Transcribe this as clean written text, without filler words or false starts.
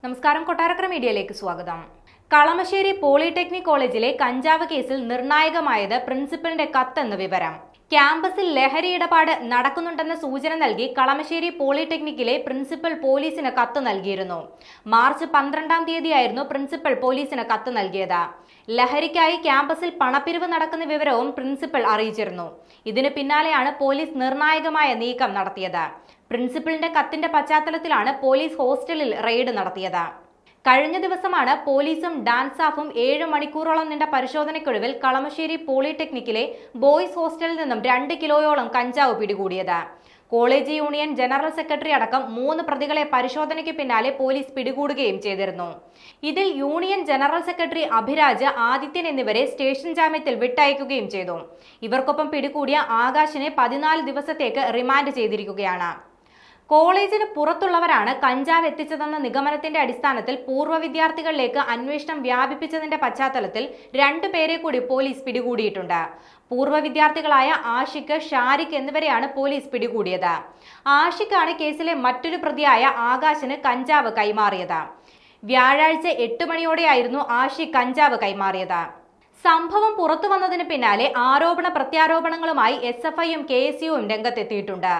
നമസ്കാരം, കൊട്ടാരക്കര മീഡിയയിലേക്ക് സ്വാഗതം. കളമശ്ശേരി പോളിടെക്നിക് കോളേജിലെ കഞ്ചാവ് കേസിൽ നിർണായകമായത് പ്രിൻസിപ്പലിന്റെ കത്തെന്ന് വിവരം. ക്യാമ്പസിൽ ലഹരി ഇടപാട് നടക്കുന്നുണ്ടെന്ന സൂചന നൽകി കളമശ്ശേരി പോളിടെക്നിക്കിലെ പ്രിൻസിപ്പൽ പോലീസിന് കത്ത് നൽകിയിരുന്നു. മാർച്ച് 12-ാം തീയതിയായിരുന്നു പ്രിൻസിപ്പൽ പോലീസിന് കത്ത് നൽകിയത്. ലഹരിക്കായി ക്യാമ്പസിൽ പണപ്പിരിവ് നടക്കുന്ന വിവരവും പ്രിൻസിപ്പൽ അറിയിച്ചിരുന്നു. ഇതിന് പിന്നാലെയാണ് പോലീസ് നിർണായകമായ നീക്കം നടത്തിയത്. പ്രിൻസിപ്പലിന്റെ കത്തിന്റെ പശ്ചാത്തലത്തിലാണ് പോലീസ് ഹോസ്റ്റലിൽ റെയ്ഡ് നടത്തിയത്. കഴിഞ്ഞ ദിവസമാണ് പോലീസും ഡാൻസാഫും 7 മണിക്കൂറോളം നീണ്ട പരിശോധനയ്ക്കൊടുവിൽ കളമശ്ശേരി പോളിടെക്നിക്കിലെ ബോയ്സ് ഹോസ്റ്റലിൽ നിന്നും 2 കിലോയോളം കഞ്ചാവ് പിടികൂടിയത്. കോളേജ് യൂണിയൻ ജനറൽ സെക്രട്ടറി അടക്കം 3 പ്രതികളെ പരിശോധനയ്ക്ക് പിന്നാലെ പോലീസ് പിടികൂടുകയും ചെയ്തിരുന്നു. ഇതിൽ union general secretary Abhiraj, Adithyan എന്നിവരെ സ്റ്റേഷൻ ജാമ്യത്തിൽ വിട്ടയക്കുകയും ചെയ്തു. ഇവർക്കൊപ്പം പിടികൂടിയ ആകാശിനെ 14 ദിവസത്തേക്ക് റിമാൻഡ് ചെയ്തിരിക്കുകയാണ്. കോളേജിന് പുറത്തുള്ളവരാണ് കഞ്ചാവ് എത്തിച്ചതെന്ന നിഗമനത്തിന്റെ അടിസ്ഥാനത്തിൽ പൂർവ്വ വിദ്യാർത്ഥികളിലേക്ക് അന്വേഷണം വ്യാപിപ്പിച്ചതിന്റെ പശ്ചാത്തലത്തിൽ 2 പേരെ കൂടി പോലീസ് പിടികൂടിയിട്ടുണ്ട്. പൂർവ്വ വിദ്യാർത്ഥികളായ ആഷിഖ്, ഷാരിഖ് എന്നിവരെയാണ് പോലീസ് പിടികൂടിയത്. ആഷിഖാണ് കേസിലെ മറ്റൊരു പ്രതിയായ ആകാശിന് കഞ്ചാവ് കൈമാറിയത്. വ്യാഴാഴ്ച 8 മണിയോടെയായിരുന്നു ആഷിഖ് കഞ്ചാവ് കൈമാറിയത്. സംഭവം പുറത്തു വന്നതിന് പിന്നാലെ ആരോപണ പ്രത്യാരോപണങ്ങളുമായി SFIയും KSUവും രംഗത്തെത്തിയിട്ടുണ്ട്.